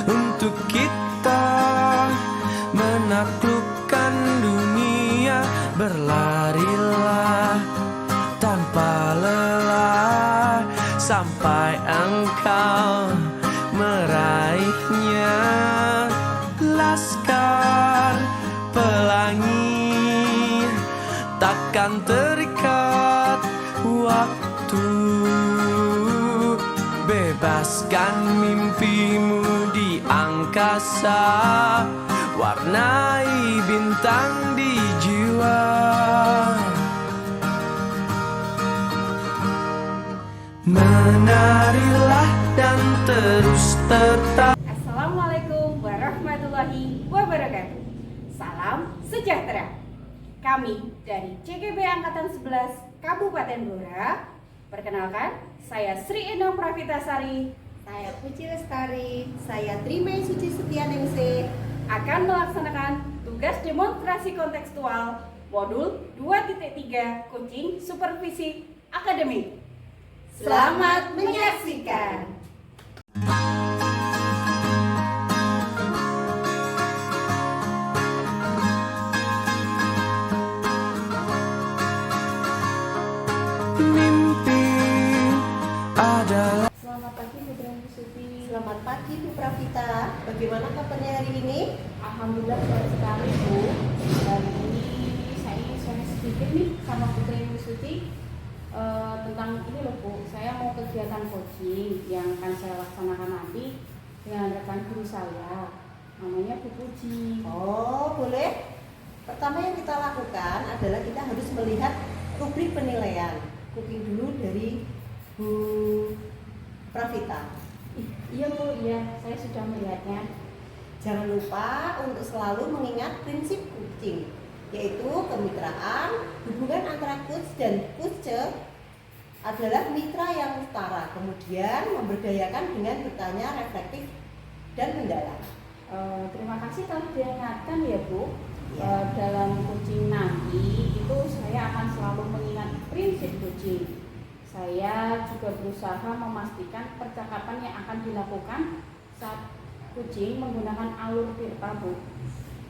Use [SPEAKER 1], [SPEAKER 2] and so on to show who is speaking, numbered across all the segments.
[SPEAKER 1] untuk kita menaklukkan dunia. Berlarilah tanpa lelah sampai engkau meraihnya. Laskar pelangi takkan terikat waktu. Bebaskan mimpimu di angkasa, warnai bintang di jiwa. Menarilah dan terus tetap.
[SPEAKER 2] Assalamualaikum warahmatullahi wabarakatuh. Salam sejahtera. Kami dari CGB Angkatan 11 Kabupaten Blora. Perkenalkan, saya Sri Endang Pravitasari,
[SPEAKER 3] saya Puji Lestari, saya Trimei Suci Setianingsih
[SPEAKER 2] akan melaksanakan tugas demonstrasi kontekstual modul 2.3 Coaching Supervisi Akademik.
[SPEAKER 3] Selamat menyaksikan.
[SPEAKER 1] Mimpi adalah.
[SPEAKER 2] Selamat pagi Bu Suti.
[SPEAKER 3] Selamat pagi Bu Pravita. Bagaimana kabarnya hari ini?
[SPEAKER 2] Alhamdulillah sehat sekali Bu. Hari ini saya share sedikit nih sama Putri Suti tentang ini loh Bu. Saya mau kegiatan coaching yang akan saya laksanakan nanti dengan rekan guru saya, namanya Bu Puji.
[SPEAKER 3] Oh, boleh. Pertama yang kita lakukan adalah kita harus melihat rubrik penilaian. Cooking dulu dari Bu Pravita.
[SPEAKER 2] Iya Bu, iya saya sudah melihatnya.
[SPEAKER 3] Jangan lupa untuk selalu mengingat prinsip coaching, yaitu kemitraan. Hubungan antara coach dan coacher adalah mitra yang setara, kemudian memberdayakan dengan bertanya reflektif dan mendalam.
[SPEAKER 2] Terima kasih telah diingatkan ya Bu.
[SPEAKER 3] Ya.
[SPEAKER 2] Dalam coaching nanti itu saya akan selalu mengingat prinsip coaching. Saya juga berusaha memastikan percakapan yang akan dilakukan saat coaching menggunakan alur Tirta Bu.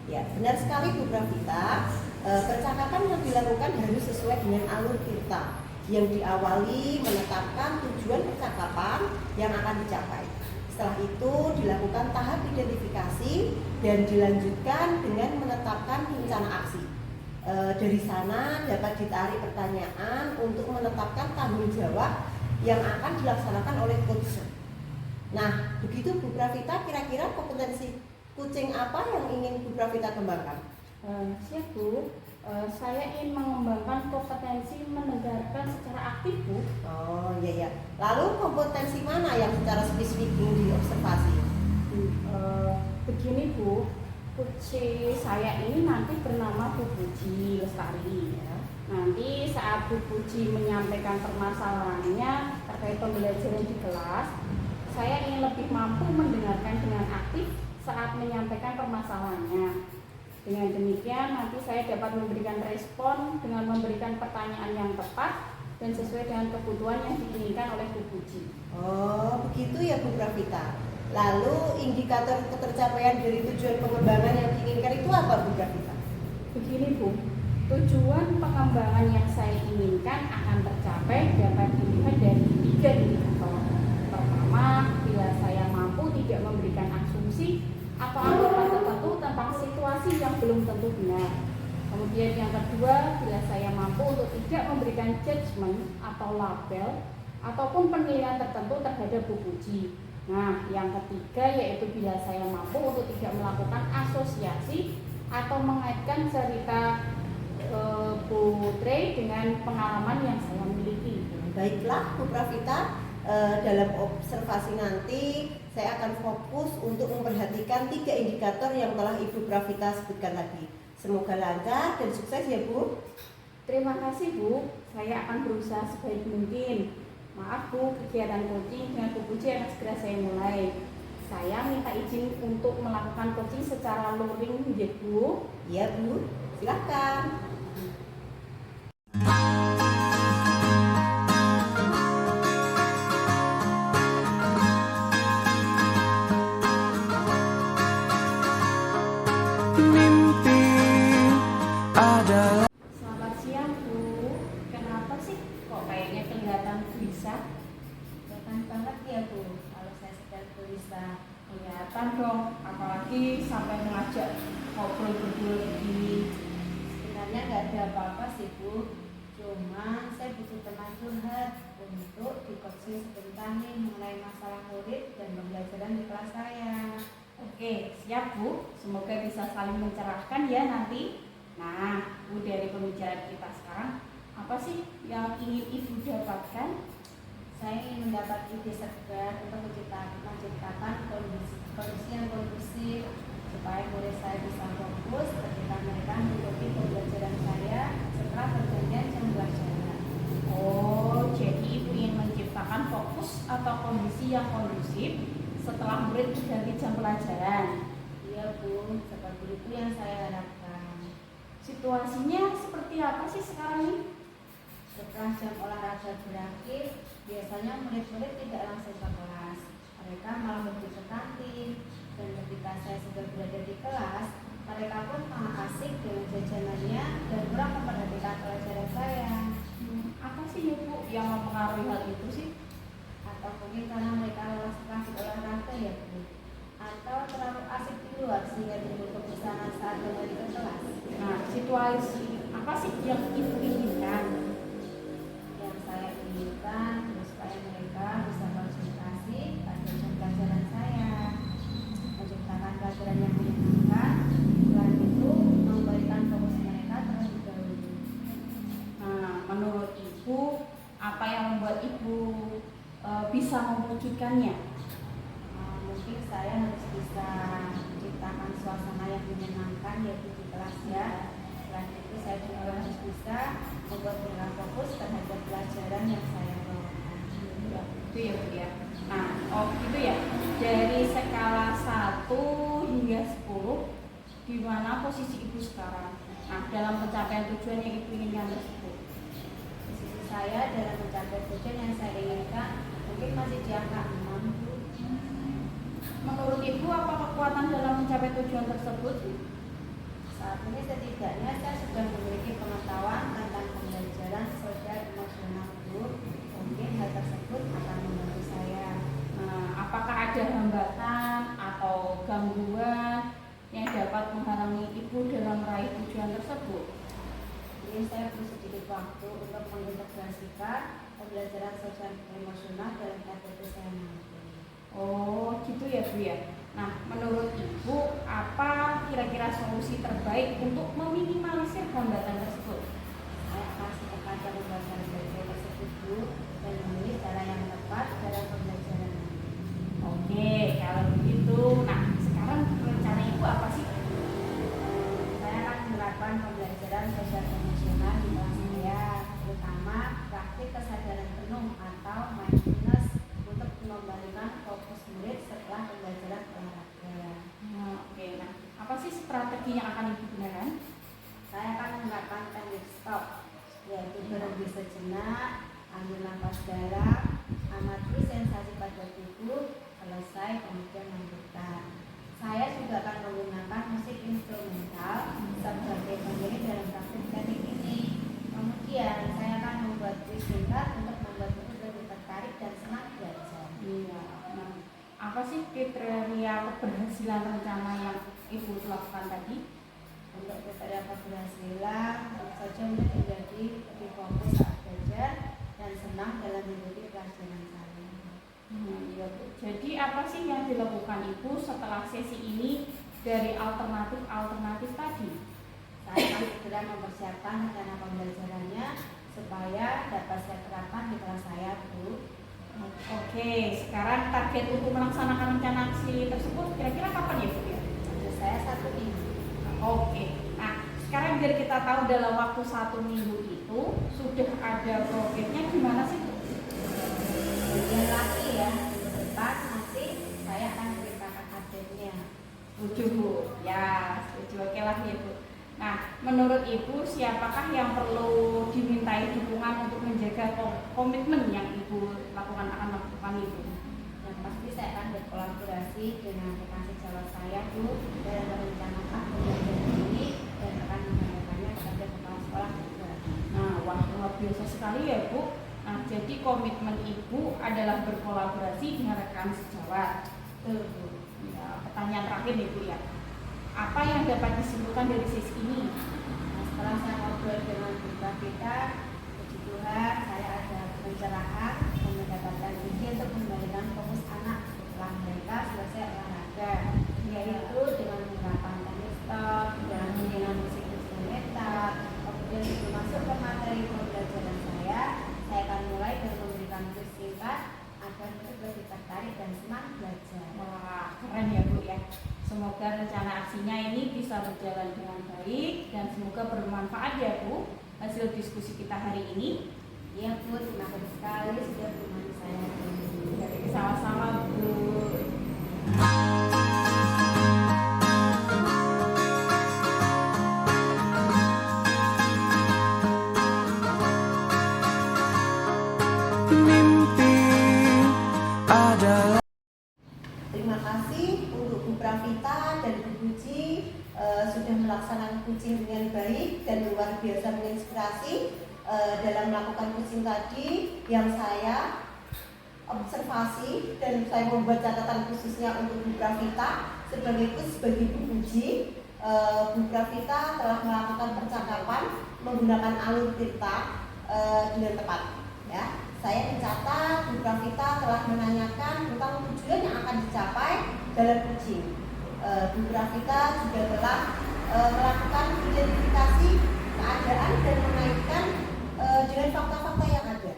[SPEAKER 3] Ya, benar sekali Bu Pravita. Percakapan yang dilakukan harus sesuai dengan alur Tirta yang diawali menetapkan tujuan percakapan yang akan dicapai. Setelah itu dilakukan tahap identifikasi dan dilanjutkan dengan menetapkan rencana aksi. Dari sana dapat ditarik pertanyaan untuk menetapkan tanggung jawab yang akan dilaksanakan oleh coach. Nah, begitu Bu Pravita, kira-kira kompetensi coaching apa yang ingin Bu Pravita kembangkan?
[SPEAKER 2] Siap Bu, saya ingin mengembangkan kompetensi mendengarkan secara aktif Bu.
[SPEAKER 3] Oh iya ya. Lalu kompetensi mana yang secara spesifik ingin diobservasi?
[SPEAKER 2] Begini Bu, coach saya ini nanti bernama Bu Puji Lestari ya. Nanti saat Bu Puji menyampaikan permasalahannya terkait pembelajaran di kelas, saya ingin lebih mampu mendengarkan dengan aktif saat menyampaikan permasalahannya. Dengan demikian nanti saya dapat memberikan respon dengan memberikan pertanyaan yang tepat dan sesuai dengan kebutuhan yang diinginkan oleh Bu Puji.
[SPEAKER 3] Oh begitu ya Bu Pravita. Lalu indikator ketercapaian dari tujuan pengembangan yang diinginkan itu apa Bu Pravita?
[SPEAKER 2] Begini Bu, tujuan pengembangan yang saya inginkan akan tercapai dapat dilihat dari 3 indikator. Pertama, bila saya mampu tidak memberikan asumsi atau anggapan tertentu tentang situasi yang belum tentu benar. Kemudian yang kedua, bila saya mampu untuk tidak memberikan judgement atau label ataupun penilaian tertentu terhadap Bu Puji. Nah, yang ketiga yaitu bila saya mampu untuk tidak melakukan asosiasi atau mengaitkan cerita Bu Trey dengan pengalaman yang saya miliki.
[SPEAKER 3] Baiklah Bu Pravita, dalam observasi nanti saya akan fokus untuk memperhatikan 3 indikator yang telah Ibu Pravita sebutkan tadi. Semoga lancar dan sukses ya Bu.
[SPEAKER 2] Terima kasih Bu, saya akan berusaha sebaik mungkin. Maaf Bu, kegiatan coaching dengan Bu Puji akan segera saya mulai. Saya minta izin untuk melakukan coaching secara luring ya Bu.
[SPEAKER 3] Iya Bu, silakan.
[SPEAKER 2] kelihatan dong, apalagi sampai mengajak ngobrol berdua begini.
[SPEAKER 3] Sebenarnya nggak ada apa-apa sih Bu, cuma saya butuh teman curhat untuk di-coaching sebentar nih mengenai masalah murid dan pembelajaran di kelas saya.
[SPEAKER 2] Oke, siap Bu. Semoga bisa saling mencerahkan ya nanti. Nah, Bu, dari pembicaraan kita sekarang, apa sih yang ingin Ibu dapatkan?
[SPEAKER 3] Saya ingin mendapat ide segar untuk menciptakan kondisi yang kondusif supaya murid saya bisa fokus ketika mereka mengikuti pembelajaran saya setelah pergantian jam pelajaran.
[SPEAKER 2] Oh, jadi Ibu ingin menciptakan fokus atau kondisi yang kondusif setelah murid berganti jam pelajaran.
[SPEAKER 3] Iya Bu, seperti itu yang saya harapkan.
[SPEAKER 2] Situasinya seperti apa sih sekarang ini?
[SPEAKER 3] Setelah jam olahraga berakhir, biasanya murid-murid tidak langsung ke kelas. Mereka malah pergi ke kantin. Dan ketika saya sudah berada di kelas, mereka pun malah asik dengan jajanannya dan kurang memperhatikan pelajaran saya.
[SPEAKER 2] Apa sih ya Bu yang mempengaruhi hal itu sih?
[SPEAKER 3] Atau mungkin karena mereka lelah setelah berolahraga ya Bu. Atau terlalu asik di luar sehingga timbul kebosanan saat kembali ke kelas.
[SPEAKER 2] Nah, situasi apa sih yang Ibu inginkan?
[SPEAKER 3] Yang saya inginkan supaya mereka bisa konsentrasi pada jam pelajaran saya, menciptakan pelajaran yang menyenangkan, selain itu memberikan fokus mereka terlebih dahulu.
[SPEAKER 2] Nah, menurut Ibu, apa yang membuat Ibu bisa mewujudkannya?
[SPEAKER 3] Mungkin saya harus bisa menciptakan suasana yang menyenangkan yaitu di kelas ya. Selain itu saya juga harus bisa membuat mereka fokus terhadap pelajaran yang saya bawakan.
[SPEAKER 2] Ya, itu ya Bu ya. Nah, oh gitu ya. Dari skala 1 hingga 10, di mana posisi Ibu sekarang? Nah, dalam pencapaian tujuan yang Ibu inginkan tersebut.
[SPEAKER 3] Posisi saya dalam mencapai tujuan yang saya inginkan mungkin masih di angka 6 Bu.
[SPEAKER 2] Menurut Ibu, apa kekuatan dalam mencapai tujuan tersebut?
[SPEAKER 3] Saat ini setidaknya saya sudah memiliki pengetahuan tentang pembelajaran sosial emosional Bu. Mungkin hal tersebut akan membantu saya.
[SPEAKER 2] Nah, apakah ada hambatan atau gangguan yang dapat menghalangi Ibu dalam meraih tujuan tersebut?
[SPEAKER 3] Ini saya perlu sedikit waktu untuk mengintegrasikan pembelajaran sosial emosional dalam KTP saya nanti.
[SPEAKER 2] Oh, gitu ya Bu ya. Nah, menurut Ibu, apa kira-kira solusi terbaik untuk meminimalisir hambatan tersebut?
[SPEAKER 3] Saya akan secepatnya membuat KTP tersebut Bu dan memilih cara yang tepat dalam pembelajaran nanti.
[SPEAKER 2] Oke, kalau begitu, nah sekarang rencana Ibu apa sih?
[SPEAKER 3] Saya akan melakukan pembelajaran sosial emosional di kelas saya, terutama praktik kesadaran penuh atau mindfulness untuk mengembalikan fokus murid setelah pembelajaran olahraga.
[SPEAKER 2] Nah, oke, nah apa sih strategi yang akan Ibu gunakan?
[SPEAKER 3] Saya akan melakukan teknik stop, yaitu berhenti sejenak, ambil nafas dalam, amati sensasi pada tubuh, selesai kemudian lanjutkan. Saya juga akan menggunakan musik instrumental sebagai pengiring dalam praktik teknik ini. Kemudian saya akan membuat kuis singkat untuk membuat murid lebih tertarik dan senang belajar.
[SPEAKER 2] Iya. Nah, apa sih kriteria keberhasilan rencana yang Ibu lakukan tadi?
[SPEAKER 3] Untuk kriteria keberhasilan, tentu saja murid menjadi lebih fokus saat belajar dan senang dalam mengikuti pelajaran saya.
[SPEAKER 2] Iya Bu. Jadi apa sih yang dilakukan Ibu setelah sesi ini dari alternatif tadi?
[SPEAKER 3] Saya akan segera mempersiapkan rencana pembelajarannya supaya dapat saya terapkan di kelas saya, Bu.
[SPEAKER 2] Oke, sekarang target untuk melaksanakan rencana aksi tersebut kira-kira kapan ya Bu ya?
[SPEAKER 3] Untuk saya 1 minggu.
[SPEAKER 2] Oke, nah sekarang biar kita tahu dalam waktu 1 minggu itu sudah ada progresnya gimana sih Bu?
[SPEAKER 3] Bagian lagi ya, minggu depan nanti saya akan ceritakan update-nya.
[SPEAKER 2] Setuju Bu, ya setuju, oke lah ya Bu. Nah, menurut Ibu siapakah yang perlu dimintai dukungan untuk menjaga komitmen yang Ibu akan lakukan itu?
[SPEAKER 3] Yang pasti saya akan berkolaborasi dengan rekan sejawat saya Bu dalam merencanakan pembelajaran ini dan akan menyampaikannya kepada kepala sekolah juga.
[SPEAKER 2] Nah, wah luar biasa sekali ya Bu. Nah, jadi komitmen Ibu adalah berkolaborasi dengan rekan sejawat.
[SPEAKER 3] Betul Bu.
[SPEAKER 2] Ya, pertanyaan terakhir nih Bu ya. Apa yang dapat disimpulkan dari sesi ini? Nah, setelah saya ngobrol dengan Bu Pravita, puji Tuhan saya ada pencerahan dan mendapatkan izin untuk mengembalikan fokus anak setelah mereka selesai olahraga, yaitu dengan menggunakan komputer, dengan musik instrumental. Kemudian sebelum masuk ke materi pembelajaran saya akan mulai dengan memberikan quiz singkat agar mereka lebih tertarik dan senang belajar. Wah, keren ya Bu ya. Semoga rencana aksinya ini bisa berjalan dengan baik dan semoga bermanfaat ya Bu hasil diskusi kita hari ini.
[SPEAKER 3] Ya Bu, terima kasih sekali sudah menemani saya.
[SPEAKER 2] Jadi sama-sama Bu.
[SPEAKER 1] Mimpi adalah
[SPEAKER 3] Terima kasih untuk Bu Pravita dan Bu Puji sudah melaksanakan coaching dengan baik dan luar biasa menginspirasi dalam melakukan coaching tadi yang saya observasi dan saya membuat catatan khususnya untuk Bu Pravita sebagai coach bagi Bu Puji. Bu Pravita telah melakukan percakapan menggunakan alur tirta dengan tepat. Ya, saya mencatat Bu Pravita telah menanyakan tentang tujuan yang akan dicapai dalam coaching. Bu Pravita juga telah melakukan identifikasi keadaan dan mengaitkan dengan fakta-fakta yang ada.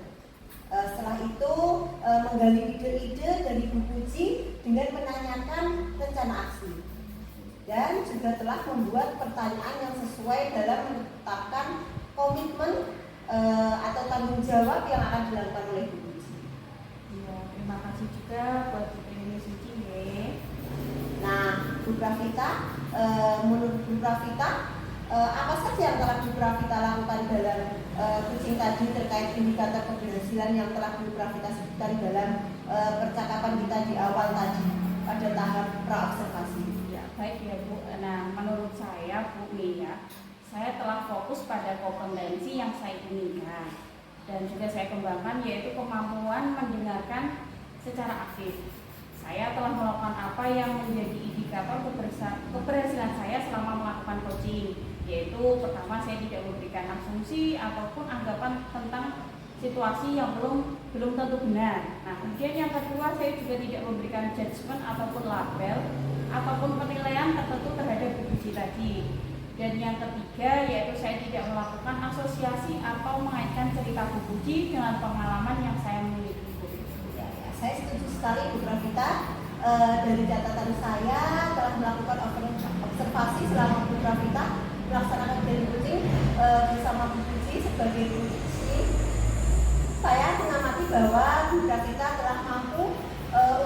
[SPEAKER 3] Setelah itu menggali ide-ide dari Bu Puji dengan menanyakan rencana aksi dan juga telah membuat pertanyaan yang sesuai dalam menetapkan komitmen atau tanggung jawab yang akan dilakukan oleh Bu Puji.
[SPEAKER 2] Ya, terima kasih juga buat Bu Trini Suci ya.
[SPEAKER 3] Nah, Bu Pravita, menurut Bu Pravita, apa saja yang telah Bu Pravita lakukan dalam coaching tadi terkait indikator keberhasilan yang telah Bu Pravita sebutkan dalam percakapan kita di awal tadi pada tahap praobservasi?
[SPEAKER 2] Ya, baik ya Bu. Nah, menurut saya Bu Mia, saya telah fokus pada kompetensi yang saya inginkan dan juga saya kembangkan yaitu kemampuan mendengarkan secara aktif. Saya telah melakukan apa yang menjadi indikator keberhasilan saya selama melakukan coaching, yaitu pertama saya tidak memberikan asumsi ataupun anggapan tentang situasi yang belum tentu benar. Nah, kemudian yang kedua saya juga tidak memberikan judgement ataupun label ataupun penilaian tertentu terhadap Bu Puji tadi. Dan yang ketiga yaitu saya tidak melakukan asosiasi atau mengaitkan cerita Bu Puji dengan pengalaman yang saya miliki.
[SPEAKER 3] Saya setuju sekali Bu Pravita. Dari catatan saya telah melakukan observasi selama Bu Pravita melaksanakan daily coaching bersama Bu Puji sebagai Puji. Saya mengamati bahwa Bu Pravita telah mampu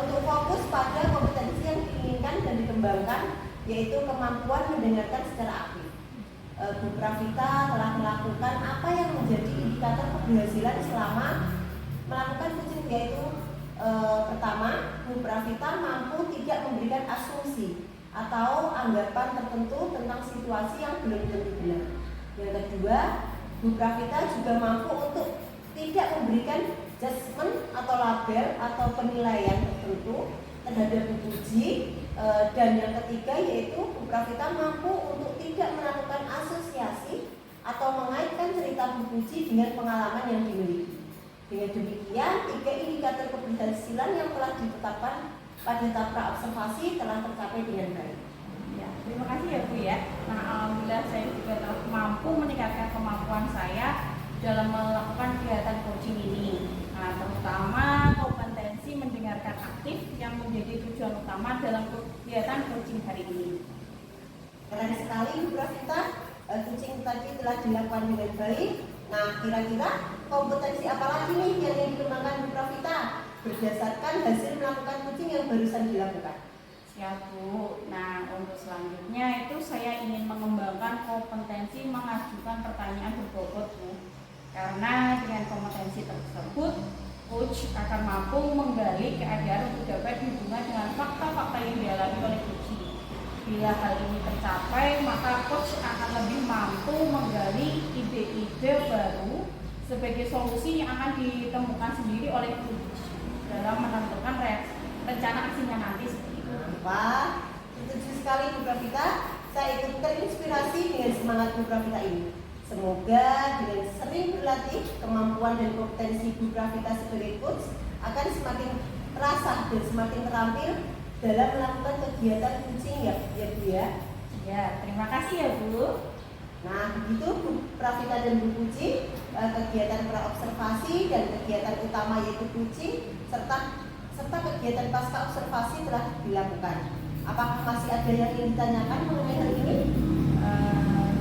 [SPEAKER 3] untuk fokus pada kompetensi yang diinginkan dan dikembangkan, yaitu kemampuan mendengarkan secara aktif. Bu Pravita telah melakukan apa yang menjadi indikator keberhasilan selama melakukan coaching, yaitu pertama, Bu Pravita mampu tidak memberikan asumsi atau anggapan tertentu tentang situasi yang belum tentu benar. Yang kedua, Bu Pravita juga mampu untuk tidak memberikan judgement atau label atau penilaian tertentu terhadap Bu Puji. Dan yang ketiga yaitu Bu Pravita mampu untuk tidak melakukan asosiasi atau mengaitkan cerita Bu Puji dengan pengalaman yang dimiliki. Dengan demikian, tiga indikator keberhasilan yang telah ditetapkan pada tahap praobservasi telah tercapai dengan baik.
[SPEAKER 2] Ya, terima kasih ya Bu ya. Nah, alhamdulillah saya juga telah mampu meningkatkan kemampuan saya dalam melakukan kegiatan coaching ini. Nah, terutama kompetensi mendengarkan aktif yang menjadi tujuan utama dalam kegiatan coaching hari ini.
[SPEAKER 3] Keren sekali Bu Pravita, coaching tadi telah dilakukan dengan baik. Nah, kira-kira kompetensi apa lagi nih yang dikembangkan Bu Pravita berdasarkan hasil melakukan coaching yang barusan dilakukan?
[SPEAKER 2] Siap Bu. Nah, untuk selanjutnya itu saya ingin mengembangkan kompetensi mengajukan pertanyaan berbobot Bu. Karena dengan kompetensi tersebut, coach akan mampu menggali keadaan untuk dapat dihubungkan dengan fakta-fakta yang dialami oleh coach. Bila hal ini tercapai, maka coach akan lebih mampu menggali ide-ide baru sebagai solusi yang akan ditemukan sendiri oleh coach dalam menentukan rencana aksinya nanti seperti itu.
[SPEAKER 3] Wah, sekali Bu Pravita, saya ikut terinspirasi dengan semangat Bu Pravita ini. Semoga dengan sering berlatih, kemampuan dan kompetensi Bu Pravita sebagai coach akan semakin terasa dan semakin terampil dalam melakukan kegiatan coaching ya Bu ya.
[SPEAKER 2] Ya, terima kasih ya Bu.
[SPEAKER 3] Nah, begitu Bu Pravita dan Bu Puji, kegiatan praobservasi dan kegiatan utama yaitu coaching serta kegiatan pasca observasi telah dilakukan. Apakah masih ada yang ingin ditanyakan mengenai hal ini?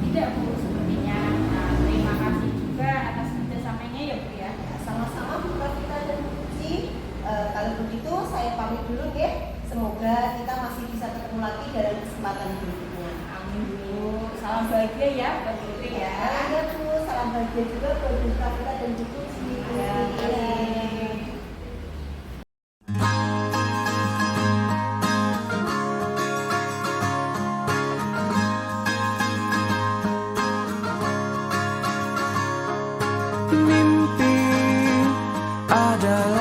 [SPEAKER 2] Tidak Bu, sepertinya. Nah, terima kasih juga atas kerjasamanya ya Bu ya.
[SPEAKER 3] Sama-sama Bu Pravita dan Bu Puji. Kalau begitu saya pamit dulu ya. Semoga kita masih bisa ketemu lagi dalam kesempatan berikutnya.
[SPEAKER 2] Amin Bu. Salam bahagia ya buat Putri ya.
[SPEAKER 3] Ya Bu, salam bahagia juga buat Bu Pravita dan Bu Puji.
[SPEAKER 2] Ya.